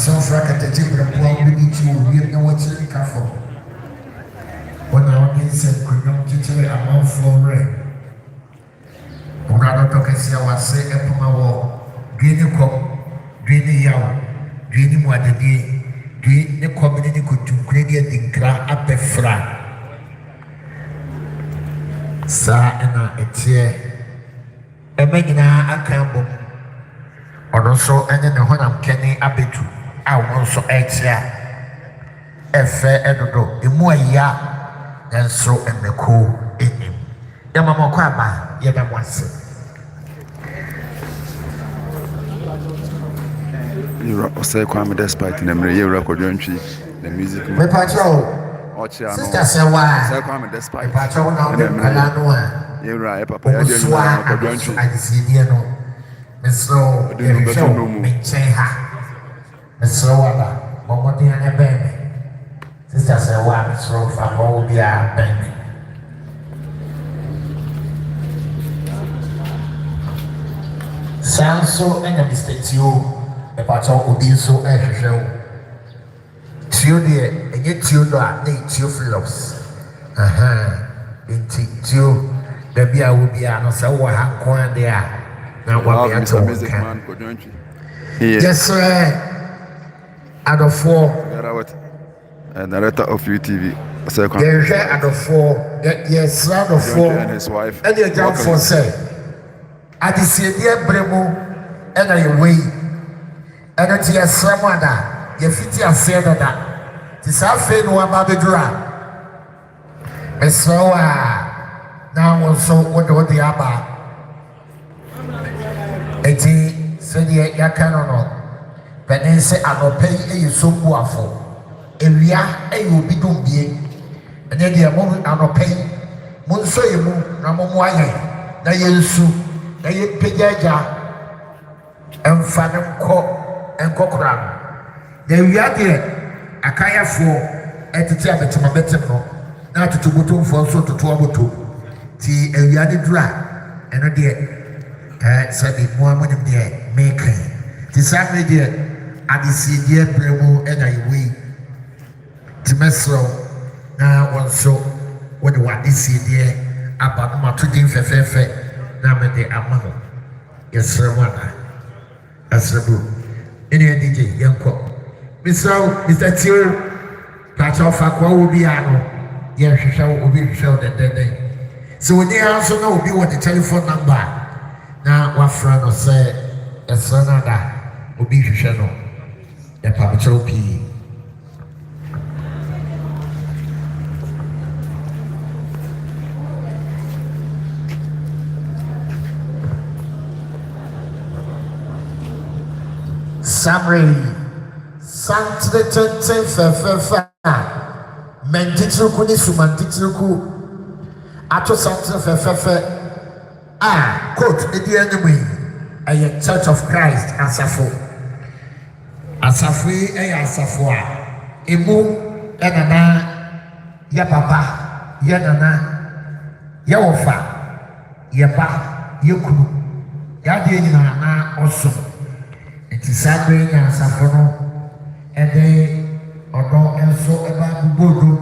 so fracatative report we need to read no what's in careful. When I said could not teach a mouth for rain. When I don't talk as I was saying, Epoma, Green Cop, Green Yaw, Green Wadadi, Green the community could to create the gra up a fra. Sa and a tear. A magna a cambo. Or also, and then when I'm kenny abitu, I want so exia. A fair edo, the more ya, and so and the cool in him. Yamamo Kwaba, Yadam once. You say, Kwame, despite in the Kojo Antwi, the music. My patrol, Sister Sawa, Kwame, despite patrol now, the Kalanoa. You're right, Papa. I see the Miss Low, the show, make Cheha. Miss Low, Momodi and a baby. Sister Sawa, Miss Low, from Obia, baby. Sanso and a mistake you. The patrol will be so show. Tuesday, and yet you need two flops. Into the beer will be an so one there. Now, what we are talking. Yes, sir. Out of 4, director of UTV. There's out of 4, yes, out of 4, and his wife, and your job for say. I see dear Bremo, and I wait. And it's your Samana, your fitty and said that. Tis our fame one about the drum. And so, now also what the Abba. Eti said, Yakano, but then say, I will pay a so powerful. And we are a will be doing being. And then the moment I will pay. Monso you move, Ramoye, na Yesu, na ye Pejaja, and Fanum Cock. And Cockram. Then we are there. A kaya for at the time to my better now to go for so to 12 tea and we are the dry and a dear said it more money there making the Saturday dear and the sea dear Bremo and I wait to Mesro now also what do I see there about my 2 fefe now with the amano. Yes, sir, one. Aseibu. Any DJ, young cop. Mr. Till, patch off a Kwahu, yes, she shall be shown that day. So when they also know be what the telephone number. Now, what friend will say, a son of that will be channel, a Papa P. Summary. Santre tente fefe mentitruku ni sumantitruku ato santre fefe quote edi enemy a Church of Christ asafo asafo a emu enana ya papa ya nana ya wofa ya ba ya kunu ya de nyina na oso enti sabre ya asafo no ede odo enso eba bubodo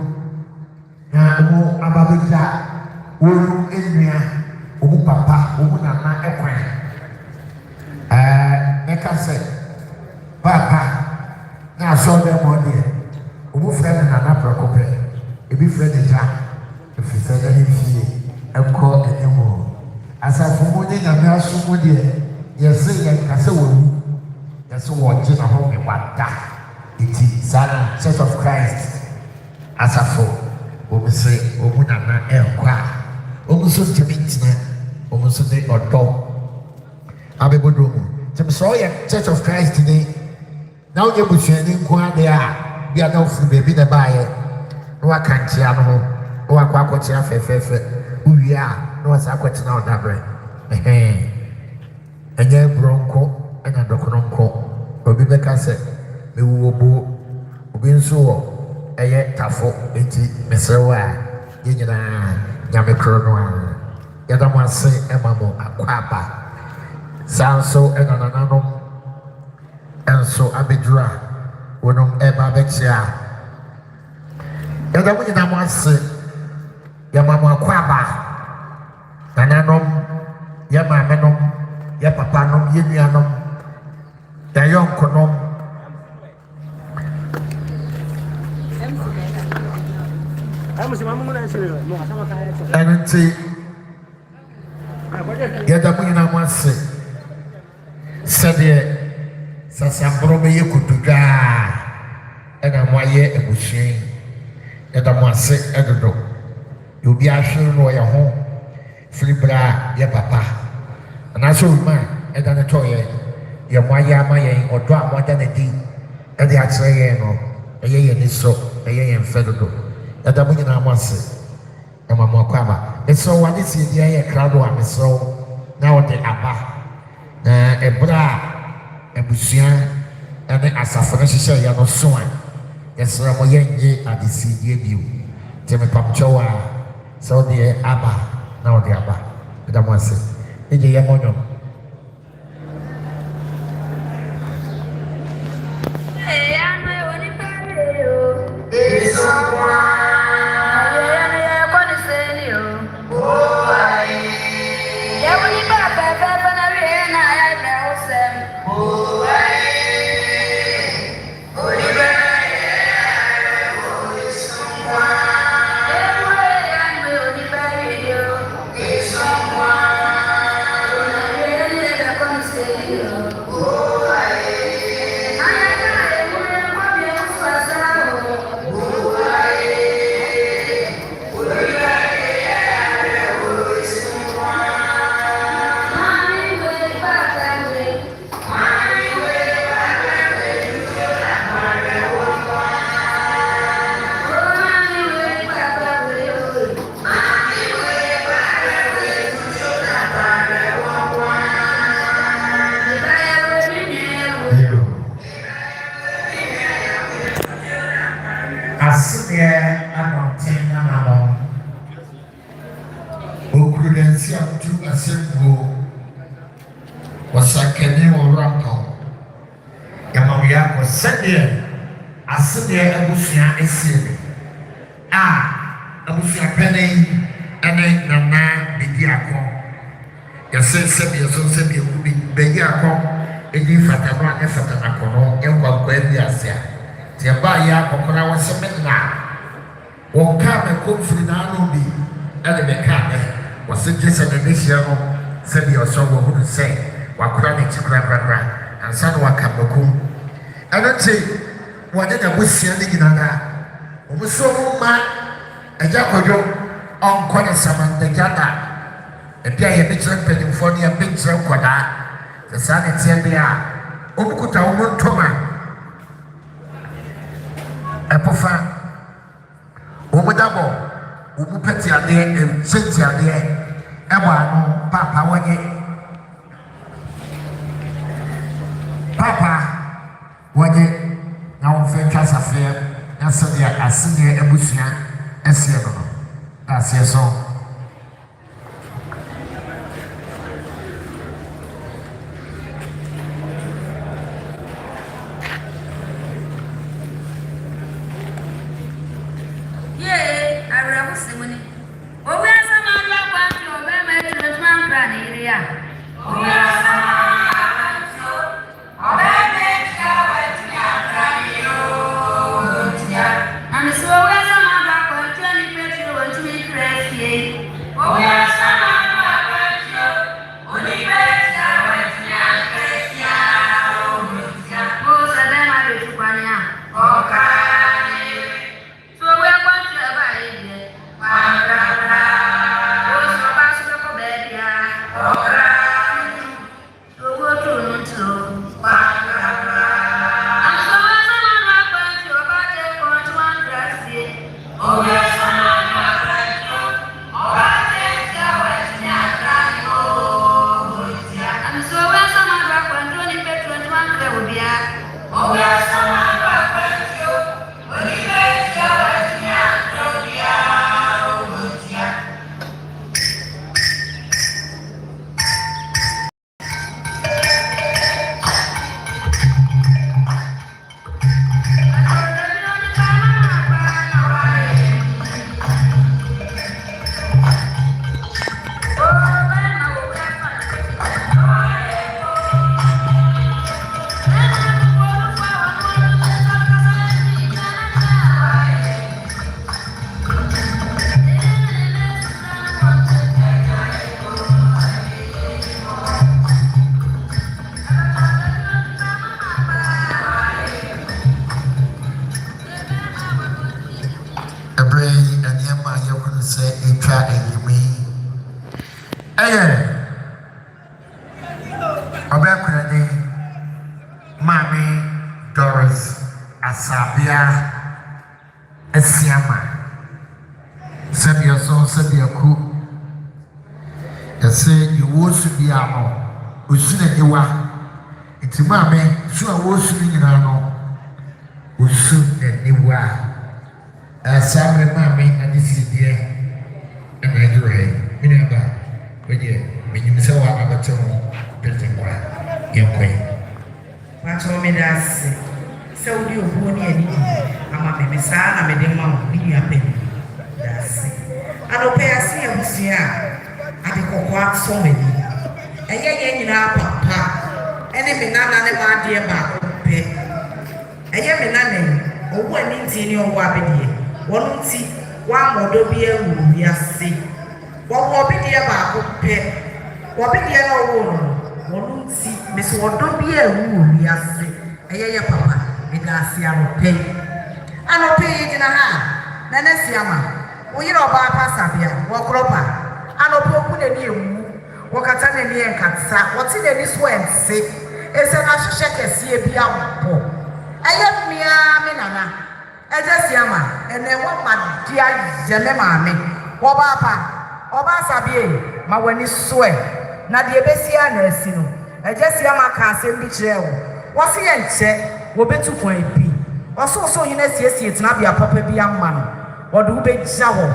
na omo ababeja wolu enua omo papa omo nana ekwan meka se papa na so dem ode omo friend nana prokope ebi friend ja efisa da ni fie enko enemo asafo mo de nyame aso mo de yese ye kase wolu yese wo je na ho me wada. Iti Sana Church of Christ asafo obese omunana enkwa omuso temintina omuso de odo abebodomu temso ye Church of Christ ni na onye busuani nkwa de a bia na ofu bebi na baaye no akantia no ho no akwakotia fefefe uwia no asa akotina odabre enye bronko ena dokononko obi beka se Obo Obinso eye tafo eti mesewa yenyina nyame krono yadamo ase emamo akwaba sanso enanananom enso abedura Wonum eba betia. Yada muni na mwase. Ya mama kwaba. Nananom. Ya mamenom. Ya papanom. Ya nuanom. Ya yonkonom. Enti. Yada muni na mwase. Sede. Sasambro beye kutuga ena moye ebushin eda moase edodo yobi ahwe no ye ho filibra ye papa anaso ma eda ne toye ye moye amaye odo amoda ne di ede akyere ye no eye ye ni so eye ye mfedodo eda mo nyina moase e ma mo kwaba eso wade si di ye krado ameso na ode aba na ebra Ebusia ene asafo hyehyɛ ya no so a yɛsrɛ mo yɛnye adesidie bio teme pamkyɛw a sɛ wode aba na wode aba ɛda mo ase ɛgye yɛ mɔnwom Aseibu wasakeni oranko yamawia ko sede asede abusua esiebe abusua pene ene nana bidi akọ yase sebe so sebe kubi bedi akọ edi fatano ane fatana kono enkwa kwa bi asia te ba ya kokora wasemena wonka me konfri na no bi ene be ka me wase jesa na nehia no sɛbi ɔsɔ wɔ hu sɛ wakora ne kyikra ansa no wakabakum ɛno nti wɔne na busua ne nyinaa wɔn so ma agya kɔdwo ɔnkɔ ne samandagya da ebi a yɛde kyerɛ mpanyinfoɔ ne yɛde kyerɛ nkɔdaa sɛ saa ne teɛ bi a wɔn kuta wɔn ntoma ɛpofa wɔn dabɔ wɔn pɛte adeɛ nkyɛnti adeɛ ɛbɔ ano papa wɔnye na wɔn fɛ twa safeɛ ɛsɛ deɛ asedeɛ abusua ɛseɛ no no aseɛ so. Mami Doris Asabia Esiama Sabia so Sabia ku Yase you wosu bia no osuna ewa enti mami so a wosu nyina no osu ewa asamre mami adisi die na edure minaba weje menyimisa wa abato petengwa yenkwe Pacho medasi Saudi oboni eni ama memesa na medema ni ape dasi anope asi abusia ade kokwa so meni eye nyina papa ene me nana ne ma de ba pe eye me nana owo ani nti ni owo abedie wonu nti wa modo bi ewu bi ase wo bi de ba ko pe wo bi de na owo no wonu nti me so wodo bi ewu bi ase eye papa me da ase anope jina ha na na siama wo yira oba pasabia wo kropa anope oku na ni emu wo kata na ni enkatsa wo ti na ni so ense ese na hwehwe kese bi abbo eye mia me nana eje siama ene wo madia yele maame wo ba pa oba sabie ma wani soe na de besia na asi no eje siama ka asem bi kire wo se ye nche wo betu kwan bi so yina siesie tena bia papa bi amma no wode wo begya ho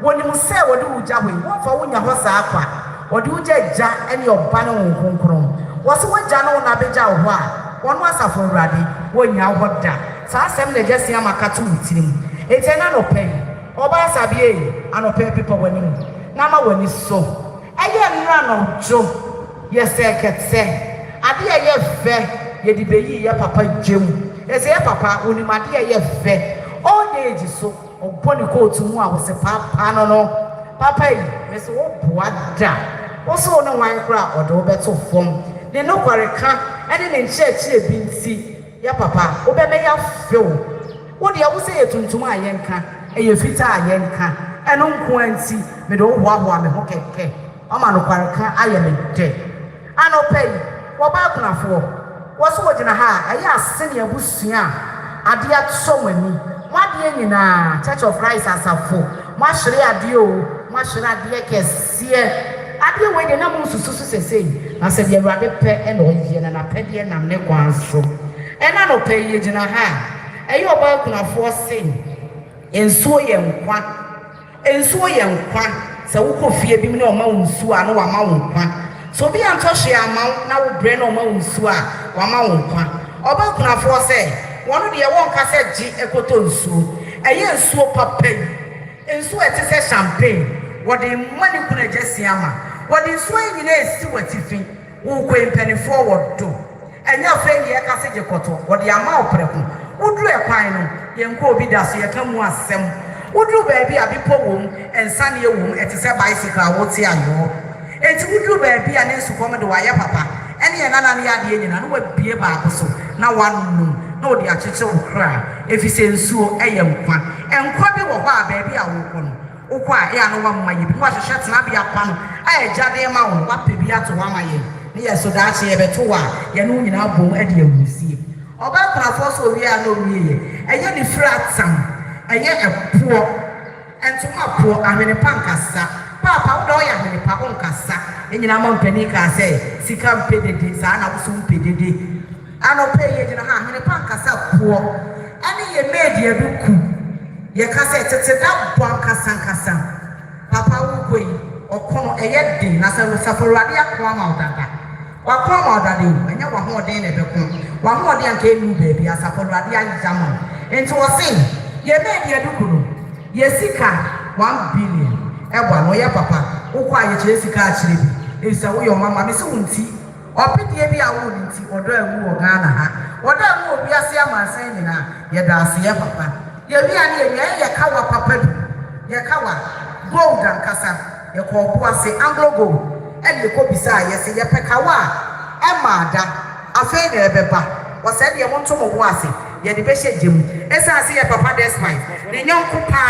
woni mu se wode wo gya ho wo fa wonya ho saa kwa wode wo gya ene oba no nkonkron wo se wo gya no na begya ho a wono asafo urade wonya ho da saa asem na gya sia makato wutirim etena no pe oba sabie anope pipa wani mu na ma wani so eye nra no jo yeseketse ade ye fe ye di beyi ye papa gyem ese ya papa onimade ye fe all age so oboni coat mu a wo se papa no papa yi me se wo boa da wo so no wan kra odo beto fom ne no kware ka ene ne nchechire bi nti ya papa wo be me ya fe wo de wo se ye tuntum ayenka eye fita ayenka eno nko anti me do hoahoa me ho keke ama no kware ka aye me de anopai wo ba kunafo wo so wogina ha aye asene abusua ade atso wani wade nyina Church of Christ asafo mahwere ade o mahwere ade kese ade we de na mu sususu sesei na se de awurade pe e na oye na pede nam ne kwanso e na no pe ye gina ha aye oba kunafo sen ensuo ye nkwa se wo kɔ fie bi mu na o ma nsuo a na wa ma wo nkwa so bi antɔhwe ama na wo bre na o ma nsuo a wa ma wo nkwa oba kunafo se wono de wo nka se gi ekoto nsuo eye nsuo papa nsuo etese champagne wode mani kuna jesi ama wode nsuo nyina esi watifi wo kɔ impenifo wodo enya fe ye ka se gi koto wode ama opreko woduru ekwan no ye nko obi da so ye ka mu asem woduru baabi abipo wom ensane ye wom etese bicycle a wote ayo enti woduru baabi a ne nsukom de wa ye papa ene ye nana ne ade nyina no wa bie baako so na wanu na odi akyekye okra efise nsuo eye nkwa bi wo ho a baabi a wo ko no wo a ya no wa mmaye bi wa hwehwe tena bia kwa no a jade ma wo wa pe bi ato wa maye ne ye so da che ye beto wa ye no nyina bom ade awusie oba kunafo so wi a no wi ye eye ni fratam eye epo entuma po amene pankasa papa wo do ya amene pa onkasa enyina ma mpani ka se sika mpedede sa na wo so mpedede anope ye gina ha amene pankasa po ani ye media duku ye kasa tete da bo ankasa papa wo koi okono eye din na se saforade akwa ma odada wakwa ma odada enya wa ho den na beko wa ho den anka enu baabi asaforade ajama enti wo sin ye media duku no ye sika 1 billion eba no ye papa wo kwa ye kire sika a kire bi esa wo yo mama me se wonti opedie bi a wo nti odo awu wo Ghana ha odo awu obi ase amansan nyina ye da ase ye papa ye bi ane ye kawa papa bi ye kawa gold and kasa ye ko obo ase anglo gold e ko bisa ye se ye pekawa e maada afa na ebeba wo se de ye monto mo ase ye de be hye gem esa ase ye papa despite ne nyonko pa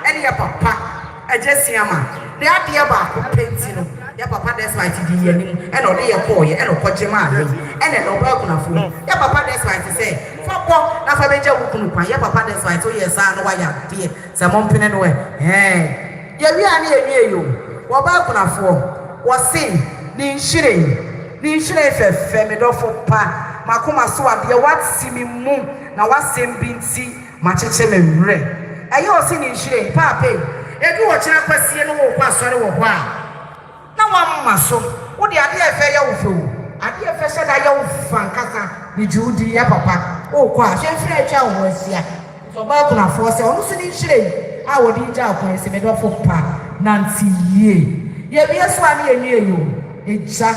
e de ye papa ejesiama de ade ba ko penti no ya papa despite di yanim e no de ye ko ye e no ko chema ye e ne no ba kuna fu ya papa despite say fa bo na fa beja wo kunu kwa ya papa despite o ye sa no wa ya de se mo mpene no ye wi ani ye yo wo ba kuna fu wo sin ni nhire fefe me do fo pa makoma so ade wat simi mu na wasem bi nti ma cheche me wure aye o sin nhire pa pe edu wo kira kwasie no wo kwa sore wo ho a na wa mma so wo de ade efe ya wo fo ade efe se da ya wo fankasa ni judi ya papa o kwa hwefre atwa wo asia so ba kuna fo se onu sin nhire a wo di ja akwa se me do fo pa na nti ye bi eso ani enye yo eja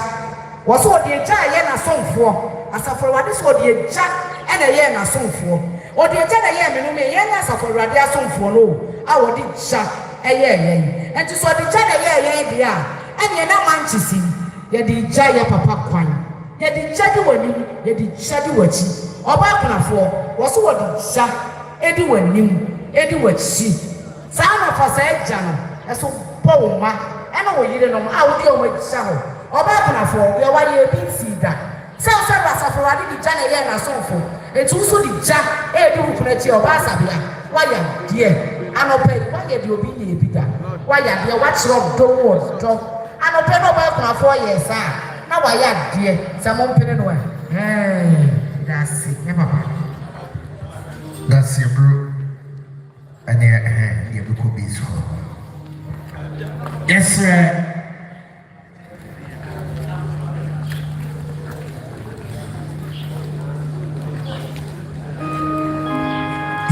wo so de eja ye na sonfo asafo wade so de eja e na ye na sonfo o de eja na ye me no me ye na asafo wade asonfo no a wo de ja ye enti so de ja na ye dia ene na manchisi ye de ja ye papa kwan ye de ja de wani ye de ja de wachi oba kunafo wo so wo de ja edi wanim edi wachi sa na fa sa eja no eso po ma ena wo yire no a wo de o ma ja ho oba kunafo ye wa ye bi sida se o se asafo wade de ja na ye na sonfo etu so de ja edi hu kunachi oba asabia wa ya die anope wa ye de obi ni ebida wa ya de wa chiro do wo do anope no ba kunafo ye sa na wa ya die se mo mpene no that's it yeah papa that's it bro and you could be so yes sir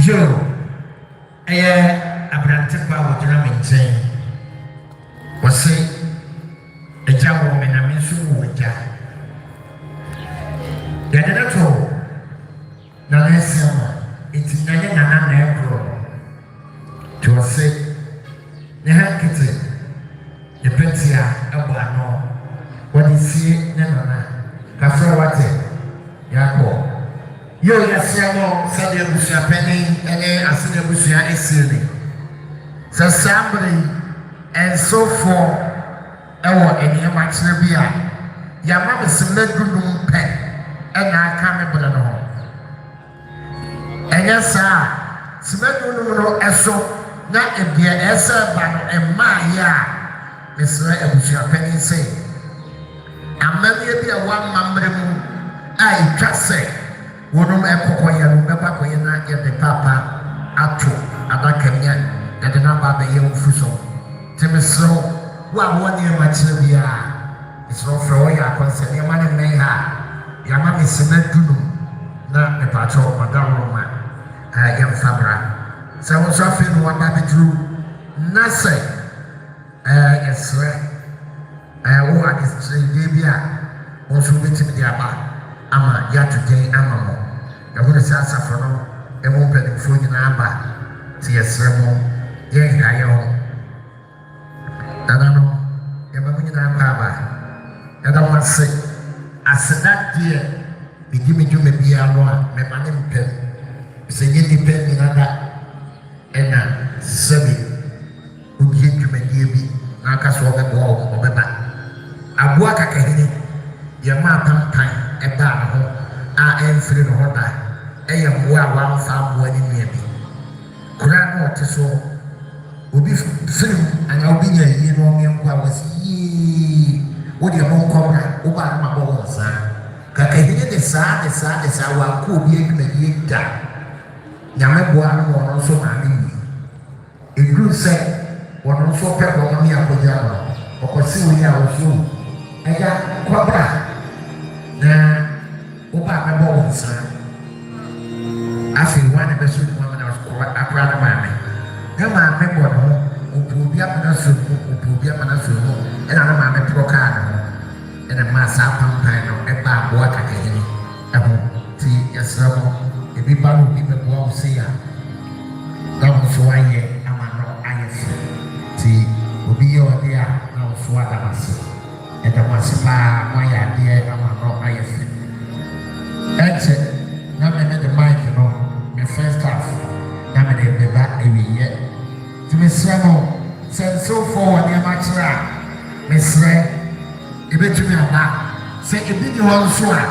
yo abrante pa wo dra me nchen wo se eja wo me na me so wo ja ya de to na lesa iti na ye na ebro to se ne ha kete ye petia ebo ano wo di sie ne na ka fro wate ya ko yo yasiamo sadia busia peni ene asine busia esile sa sambre and so for ewo eni amachire bia ya ma besimna dudum pe ena aka me bodo no enya sa simedunu no eso na ebia esa ba no emma ya mesra ebusia peni se amamie bia wa mamre mu ai twase wonom ekokoya no beba koye na ye de papa ato adakamia ye de na ba be ye ofuso temesro wa woni ma kire bia isro fro ya konse ne ma ne ha ya ma mesena dunu na me pacho madaro ma ya fabra sa wo so afi no wa ba bedru na se esre wo akistre de bia wo so betimi de aba ama ya today ama mo ya wo se asafo no e mo pedi fo nyina aba ti esre mo ye hia yo dana no ya ba nyina aba ya da mo se aseda die bigi me dwuma bia no a me ma ne mpem se ye ni pen ni nada ena sabi obi dwuma die bi na aka so be bo obeba aboa kakahini ya ma pampan eba ho a enfiri no hoda eye mboa wa mfa mboa ni nua bi kura no te so obi film anya obi nya yi no ngenkwa wasi wodi mo nkoma oba ma bo wonsa kakahini de sa wa ko obi edwuma die da nyame boa no no so ma ni edru se wono so pe bo no ya ko ja no okosi wo ya wo so eja kwabra na oba me bo wonsa afi wane be so mo na ko akra na mame na mame bo no obi amana so e na mame pro ka no e na ma sa pampan no e ba bo akakahini e ho ti yesra mo e bi ba no bi me bo o se ya na mo so aye amano aye ti obi yo dia na o so ada mase e da mase pa mo ya dia amano aye etse na me the mic no me first half na me the back ewie ti me sra mo sen so forward ya machira me sra ebetumi aba sɛ ebi di hɔ nso a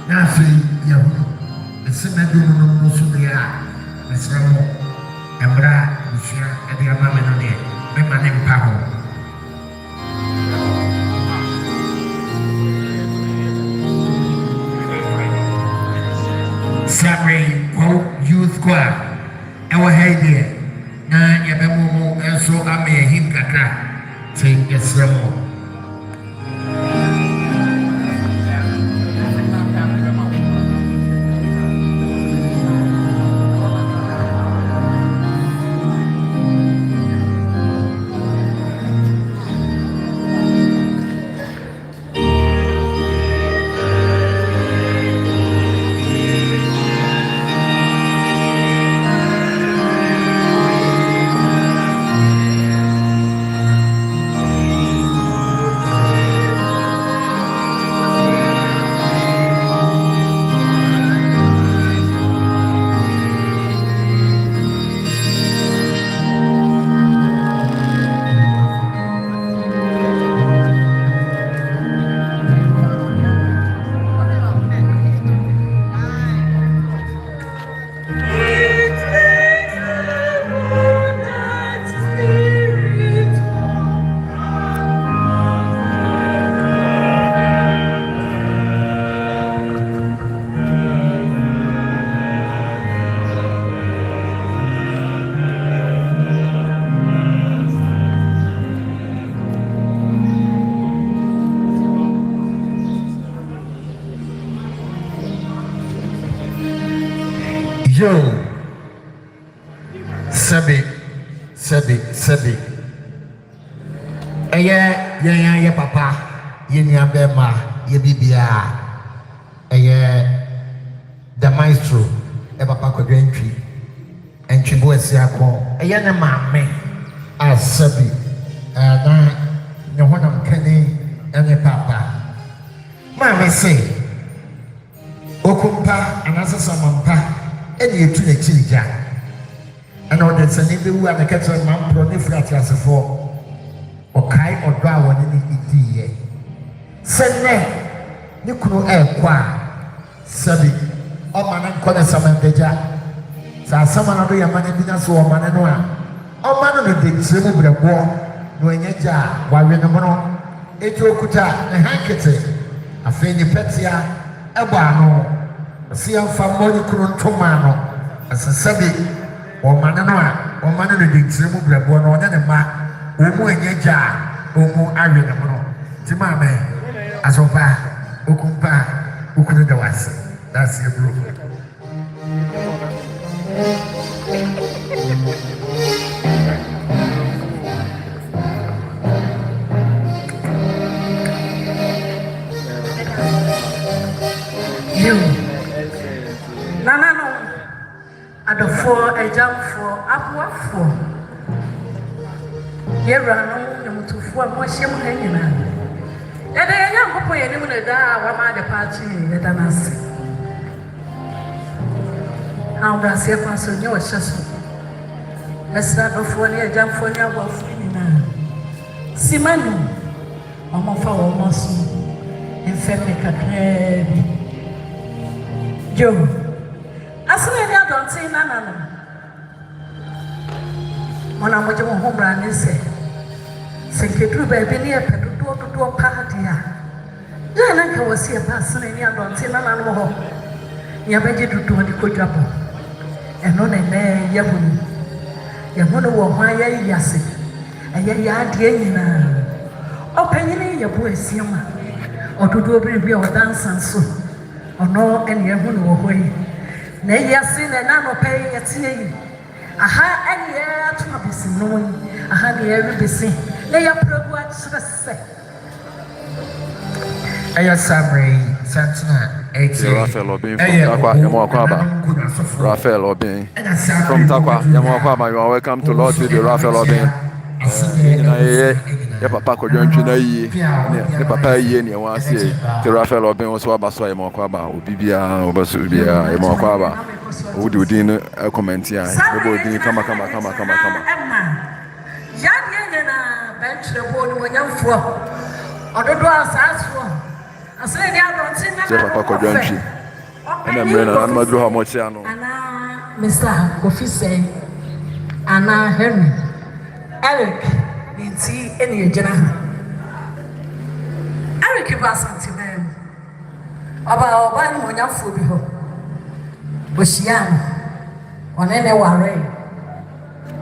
na afei yɛhu ɛsɛmɛ bi no nso deɛ a ɛsrɛ mo ɛmmra busua ɛde ama me no deɛ mɛma ne mpa ho Sabri Kwahu Youth Choir ɛwɔ ha yi deɛ na yɛbɛmo mo nso ama yɛhim kakra te yɛsrɛ mo Yo, Sebi. Ye papa, ye nyabema, ye bibia. The maestro, papa Kojo Antwi. Antwi bo esiako. Ne maame as Sebi. Na nyehonam kani ene papa. Maame say, okumpa anasa samampa. And you to the children. And all that's an interview and the catcher man proliferate as a for or kai or draw one in the ETA. Send me, you could air qua, Sabi, or man and call a summon the jar. So someone of your money business or man and one. Or man of the dick, with a war, knowing a jar, while we know it will put out a handkerchief, a fanny petia, a barno. See how far more you couldn't tomano as a sabi or manana or man in the extreme of the one on the map, Omo and Yaja, Omo Ariana, Timame, as of that, Okumpa, Ukunawas. That's your group. For a jump for upward for here run to four more shame hanging on. And I am hoping anyone that one man the party at an answer. How does your person know just let's start before near jump for your wife. Simon, I'm off our muscle in fact, make a crab. Joe. I don't say none. When I'm with your home run, is say, True baby near to a party. Then I can see a person in your don't say none more. You have to do the good job. And on a man, Yabun. You wonder why I say, and yet, Yana. Open your voice, or to do a baby or dance and so, or no, and Yabun away. Nay, yes, in an annual pay at sea. Aha, and yeah, to be seen, knowing a honey every be seen. Lay up what should I say? Aya Samri, Santana, Raphael Obin from Takwa, Raphael Obin from Takwa, Yamokwaba. You are welcome to Laud TV, Raphael Obin. Papa Kojo Antwi ne papa yi ne wan se te Raphael Obin wo so abaso Yamokwaba obibia obasubia Yamokwaba wodi odin comment ya ebo odin kama ya de na bench the board wonyamfo Ododo asaso. Asai dia don't na. Se papa Kojo Antwi. Ena mrena na madru ha mo chia no. Ana Mr. Kofi say Ana Henry Eric Binti eni ejina ha. Eric Basanti dem. Oba ni onyafo bi ho. Boshian. Onene ware.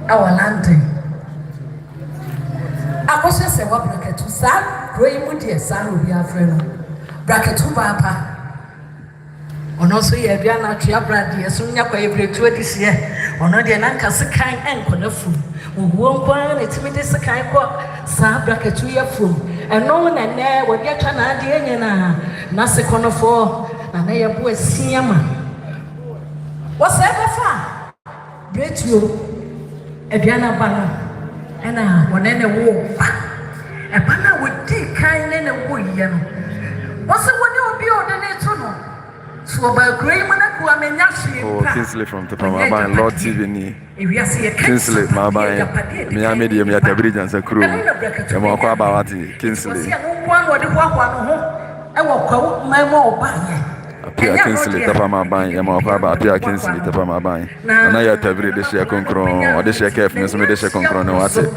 Awalante. Akoshe se wa braketu sa roi mu de sa obi afre no. Braketu papa. Ono so ye bia na twa brade ye so nya kwa ye bretu adise. Ono de na nka sekan enkonafu. Ohuo nkwa na timi de sekan ko sa braketu ye fum. Eno na ne wo de twa na ade nyina na sekonofo na ye bo asiama. Wo se befa bretu Ediana bana ena wonene wo ba e bana wodi kan ne wo ye no wo se woni obi o de ne to no so ba grey mana ku amenya hwe pa Kingsley from Laud Laud TV ni Kingsley ma ba me ya media me ya Tabiri jansa kuro e mo kwa ba wati Kingsley wo de kwa no ho e wo kwa ma mo ba ye Apia Kingsley Tapama Ban, Yamaka, Apia Kingsley Tapama Ban. And I have Tabiri de Share Concron, or the Share Keff, Miss Medesha Concron, or what's it?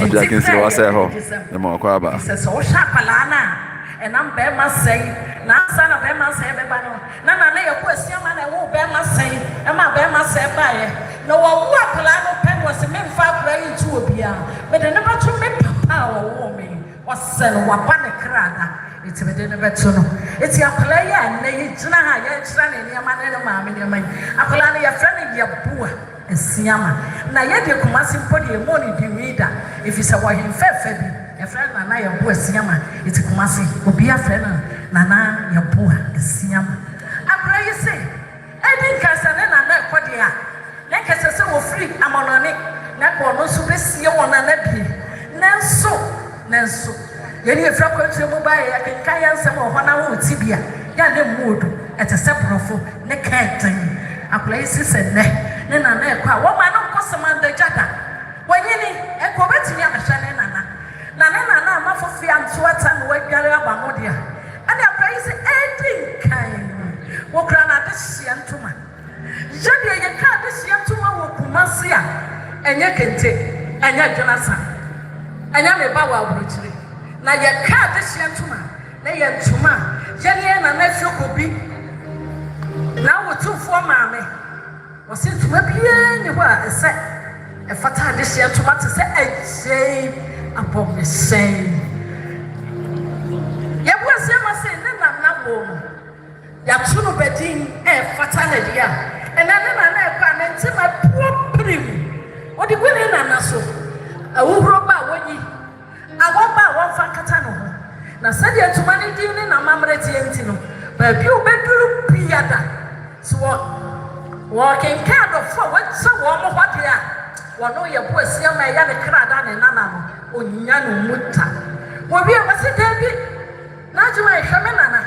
Apia Kingsley was a ho, Yamaka. So Shapalana, and I'm Bema say, Nasa Bema say, Nana, a question, and I won't Bema say, and my Bema say by no one Palano pen was a man far praying to a beer, but I never took me power woman was sell Wapana Krada. It's a bit better. It's your player, and they try and your man and a mammy, your man. Apolani, your friend, your poor, and Siama. Now, yet you come as put your money, the reader. If it's a white fair, a friend, and I am poor Siama. It's a Kumasi, will be a friend, Nana, your poor, and Siama. I pray you say, I think I said, and I know what they are. Like I said, so free, I'm on it. Not one, no super see one another. Nanso. Yeni efra kwetwe mu ba ya kenkan ya nsem ohona wo tibia ya ne mood eteseprofo ne kantan akulai sise ne na ekwa wo ma no kosema ndajada wanyini ekwo betimi amehwa ne nana amafofi antoata no wadware abamodia ane akulai se edin kan wo kra na dehia ntoma jade ye ka dehia ntoma wo kumase a enye kente enye jonasa anya me ba wa abrochire na ye ka de ntoma na ye ntoma ye na na fiokobi na wotufo maame wo se ntoma bia ni ho a ese e fata de ntoma te se agye abomesen ye bo se ma se ne na wo no ya tunu bedin e fata na dia e na e kwa na ntima poprim odi gwene na so awuhro ba wonyi awomba wonfa kata no ho na sade atuma ne din ne na mamre tienti no ba bi obeduru piada so wo ken ka do fo wonse wo mo hwade a wono ye bo asia ma ya ne krada ne nana no onya no muta wo bi abase dabi na juma ehwe nana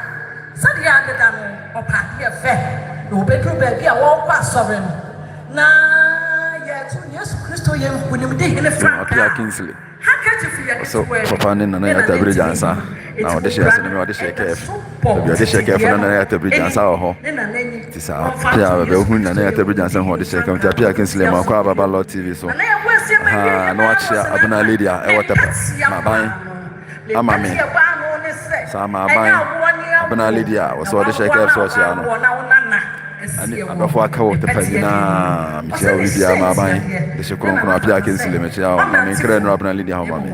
sade ya deda no opa ye fe no obeduru ba bi a wo kwa sobe no na Yesu Christo ye kunim de hele franka Kingsley so papa ne nana ya Tabiri jansa na ode share se me ode share Keff bi ode share Keff na nana ya Tabiri jansa ho tisa pia be hu nana ya Tabiri jansa ho ode share Keff ta pia Kingsley ma kwa baba Laud TV so ha no achia abuna Lydia e whatever ma ban ama me sa ma ban abuna Lydia so ode share Keff so chia no ani abafo aka wo te pagina mtia Lydia ma ban de se kronkron apia Kingsley me chia na me kra no abuna Lydia ho ma me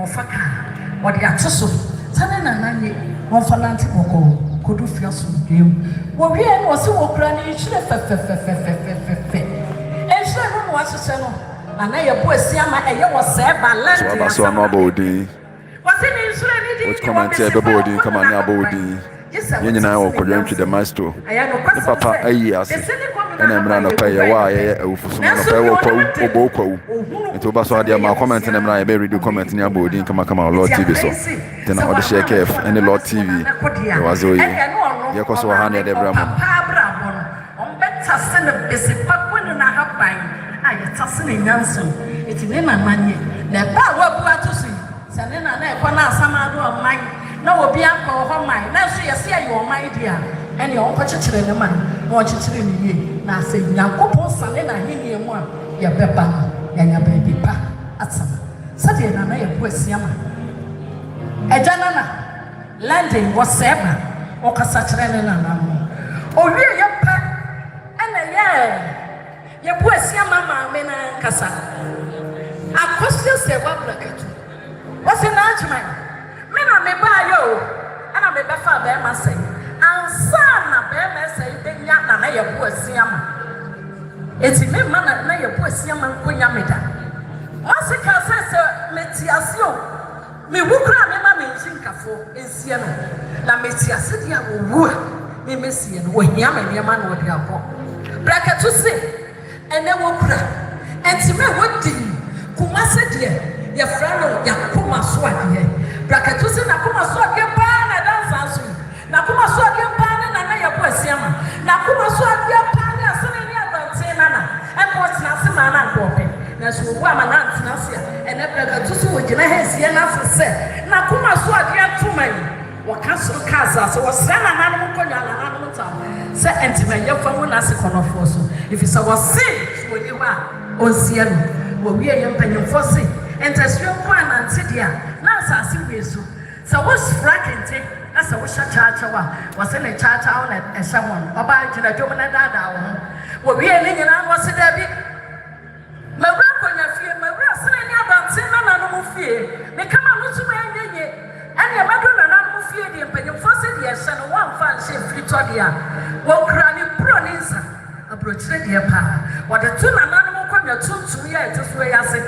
what ya tso tane na nanye won fananti boko kodu fiaso dem wo wie no se wo kra ni hire fe e hire no wa sese no na ye bo asia ma eye wo se balance so abaso no abodi wo se ni hire ni di what comment e bodi kama ni abodi yenyina wo Kojo Antwi the maestro ni papa ayi ase ena mra no pa ye wa ye awufusu no pa wo kwa Obo Kwahu nti oba so ade ma comment na mra ye be read comment ni abodi kama Laud TV so tena Odehyie Keff any Laud TV e wazo ye ko so ha na de bra mo on beta se na besi pa kwenu na haban aye tase na nyanso eti ne na manye na ba wa bu atosi se ne na e kwa na asama do man na obi akọ ho man na so yesi ayi o man dia ene o ko chichire ne man na o chichire ne yie na se Nyankopon sane na henie mu a ye beba ya nya ba bi pa atsama sade na ye bu asiama eja na landing was seba o kasa chire ne na mo o wie ye pa ene ye bu asiama ma me na kasa akwasio se wa braketu wose na achman me na me ba yo ana me be fa be ma say ansa na be me say be nya na ye bu asiama eti me ma na ye bu asiama nkonya me da wose ka se metiase o me wukura me ma me nchinkafo ensie no na metiase dia wo wu a me mesie no wo hia me ne ma na wo dia ko braketu se ene wukura enti me wodi kumase dia ya frano ya kuma so ade braketu se na kuma so ade pa na dansa so na kuma so ade pa na ya bo asiama na kuma so ade pa na asene ni abante na e mo tina se ma na ko pe na so wo ama na tina se ene braketu so wo gina ha sie na se na kuma so ade atuma yi wo ka so kaza so wo sra na na mo konya na na mo ta se entima ye fa mo na se konofo so if is our sin so ni wa onsia no wo wie ye mpanyimfo se entesio kwa na ntidia na asase weso so was frakente na so sha chacha wa se ne chacha on e sha won oba gina dwom na dada wo wie ne nyina no se da bi mawra konya fie mawra se ne abante na no mu fie me kama no tuma enyenye ene e madu na no mu fie de mpanyimfo se de e sha no wan fa she frito dia wo kra ni pro ni nsa abrochire de pa wo de tu na no mu konya tuntum ya eteso ya se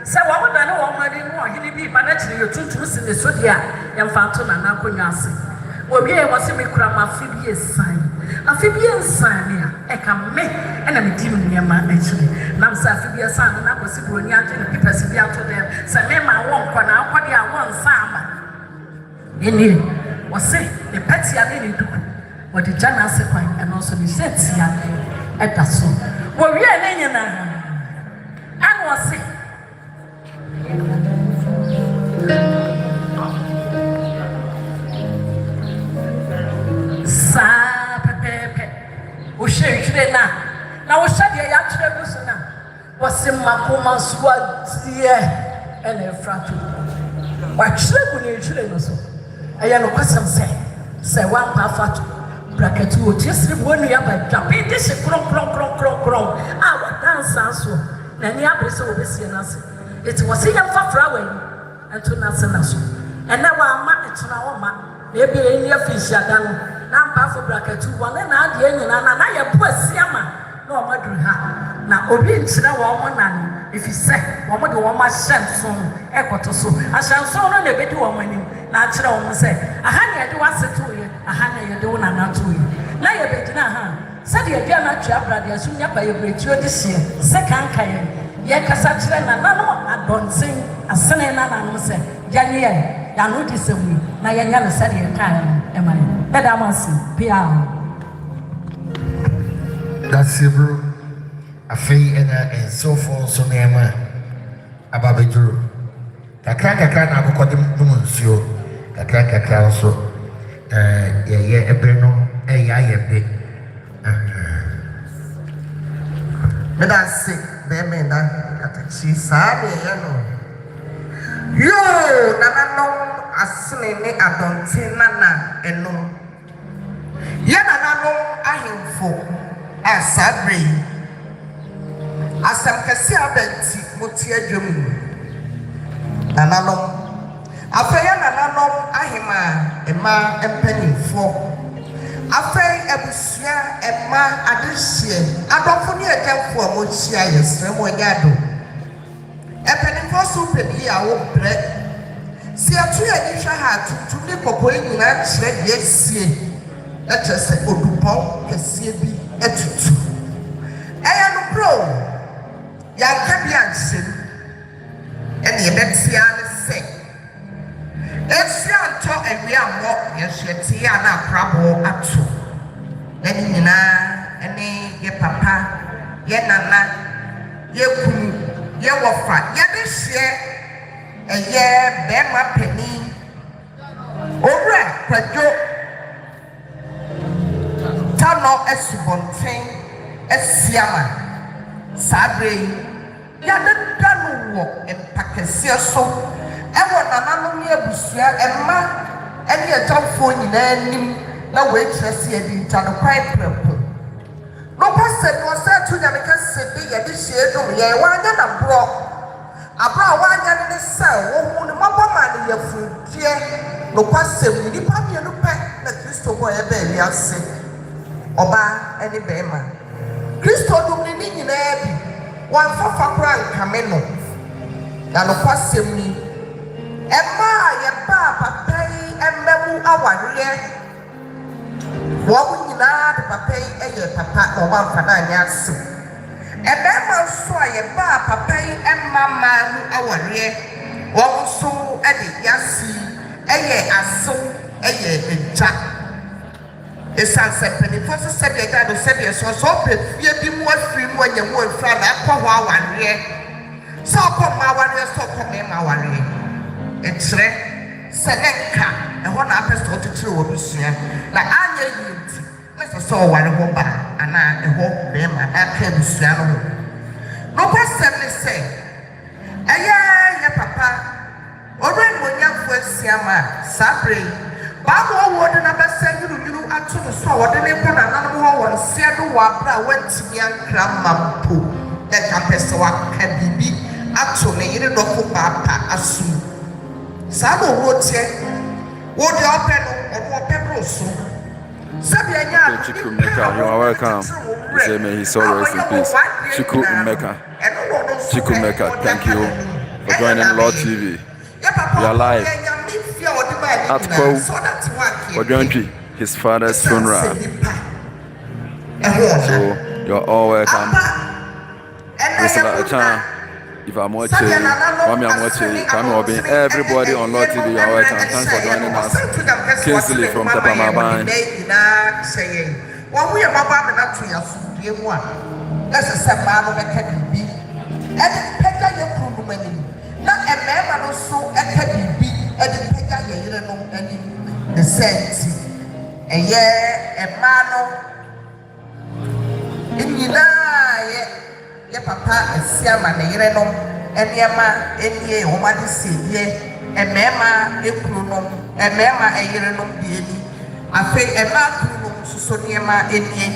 se wo woda ne wo madi no ohini bi ba na kire yotuntum si ne so dia ya mfanto na na konwa ase wo bi e wo se me kura ma fi bi esan afi bi ensan ne a e ka me ena me di me ma na kire na msa afi bi esan na ko si broni age ne pipasi bi ato dem se me ma wo nkwa na akwade a wo nsa ama eni wo se ne patia ne duku wo de jana ase kwan eno so ne setia e da so wo wi ne nyina an wo se sa pepe o shire na o shade ya kire gusu na wo se makoma so adie ene frato wa kire gu ne kire no so aya no kwasam se wa pa fato braketu o tisiri bo nu ya ba dwape de se kron a wa dansa so na ni abese o besie na se it was in fa flower and to nasa naso and now I'm married to our ma maybe any fish ada no na mpa for bracket one na ade nyina na ya po asiama na o madu ha na obi nkyira wo mo nan if you say wo mo de wo ma shanson ekoto so ashanson no na bedi wo manim na akira wo mo say aha na ye de waseto ye aha na ye de wo na na to ye na ye bedi na ha said ye dia na twa brade aso nya ba ye bretuo de sie second kai ye kasa kire na no adonsen asene na no se janye ya no di semu na ye nya no se de kan e ma beda mansi pia that's it bro afei and so for so nema ababeduru kakra na akokode mu nsuo kakra so ye ebre no ya ye be meda se Bemenda katachi sabe yano yo nananom asene ne adonte nana eno ye nananom ahemfo asabre asam kase abenti moti adwam nananom afeya nananom ahema ema empanifo afei ebusia ema adehye adofo ne ekamfo amochia yesremo nyado epenifo so pedi ya wo bre si atu ya ni hwa ha tutu ne popo nyina kire de sie etese odupon kese bi etutu eya no bro ya kabi ansen ene ebetia ne se Efianto ewi ammo yehwete ya na akrabo ato nani nyina ene ye papa ye nana ye kunu ye wofa ye de hye eye be ma pani Owura Kojo Tano Esubonten Esiama Sabre Yada Danu wo Empakesia so Ewo nananom ye busua emma ene atamfo nyina nim na we trese edi tano kwai prepo no pase no sa tu na meka sebe ye de hie dum ye wanya na bro abra wanya ne sa wo hu ne maboma ne ye futie no pase ni pa me no pe na Kristo bo ye ba eliase oba ene be ma Kristo dum ni nyina bi wan fafa kra nkame no na no pase ni Emma ye papa pay emmemu aware wo nyina de papa eye papa no wan fana nya so Emma so ye papa pay emma manu aware wo so ade yasi eye aso eye enja esanse penifo so se de gado se de so pe fie bi mu afiri mu anya mu afira na akọ ho aware so ko ma aware so ko me ma aware Etre Sedenka and one episode to two of like Anya Unity. Let's saw one of Boba and I hope them I can stand. No question they say. Aya, papa. Already when young first Siama, Sabri, Babu would never send you out to the store, then they put another one, Seattle Wabra went to me and Cramampo. That Capesawa can be actually in a local papa assume. Sabo wote wo de open or pebble so Sabia Chikumeka, you are welcome. Say may his soul rest in peace. Chikumeka. Thank you for joining Laud TV. We are live at Kojo Antwi, his father's funeral. So you are all welcome. Mr. If I'm watching, everybody on Laud TV, you are welcome. Thanks for joining us. Kingsley from Tapamaban. Ye papa esiama ne yere no eniema enie o ma de sedie emema ekuru no emema eyere no de ni afi ema kuru no suso niema enie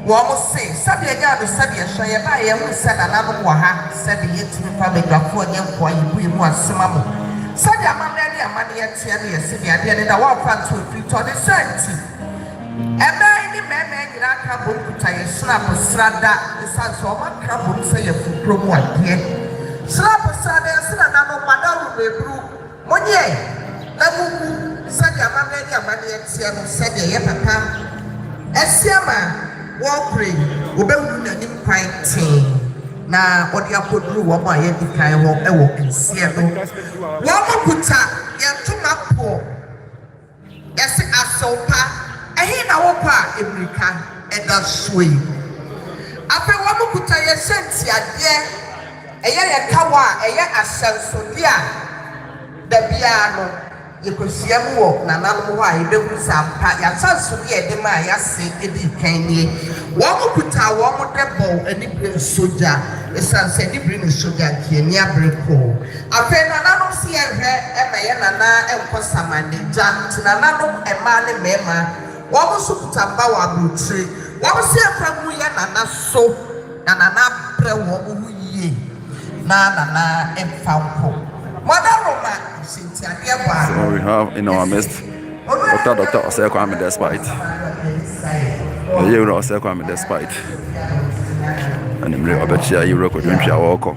wo mo se sabe ega do sabe ehwa ye ba ye hu se na na no ha sabe ye timi fa begafo nye nko ayi bu mu asema mo sabe amane ne amane ye tie ne ye se de ade ne da wa fa to fi to de senti ebe ni meme nyina ka bo kuta ye snap srada esanso o ma ka bo se ye fukro mu ade snap srada ye sna na no madaru bebru monye na mumu sabe amane ne amane ye tie no se de ye papa esiama wo pray obewu na nim Kwarteng na odi akoduru wo ma ye dikan ho e wo ksie no wo ma kuta ye tuma po yesi asopa ehi na wo pa ebrika eda soe ape wo mu kuta ye senti ade eye ye kawa eye asansodi a da bia no ye kosia mu wo na nanom ho a ye bewu sampa ya sansodi e de ma ya se edi kan nie wo mu kuta wo mu debo eni bre soja esanse ni bre soja kieni abreko ape na nanom si ehwe e ma ye nana enkosamanija tina nanom e ma ne mema Wabo sukutamba wa butri. Wabo si aframu ya nana so. Na nana bre wabo huye. Na nana emfanko. Mwana Roma sinti adiabwa. So we have in our midst Dr. Odehyie Keff despite. You know Odehyie Keff despite. And I'm really about you record when you walk.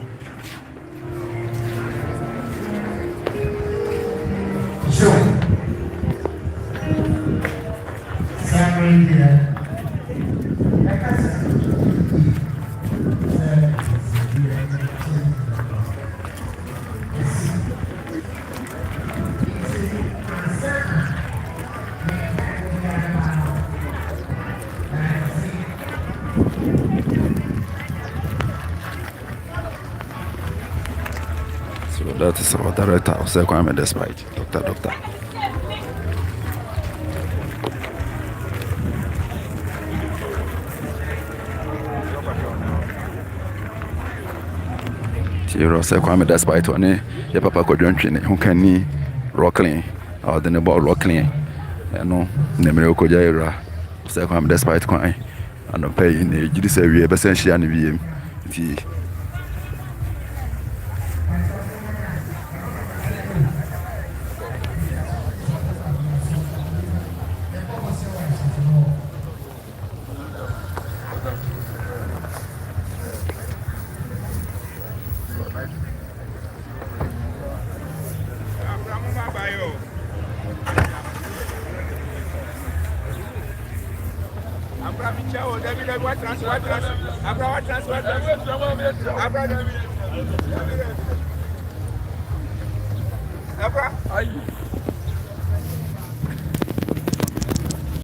So that is our director, Odehyie Keff despite. Doctor. Tiro say Kwame despite one your papa Kojo Antwi who can ni rockling or the ball rockling. No, Nemero Kojaira say Kwame despite Kwame and pay in the Judy say we essentially and VM.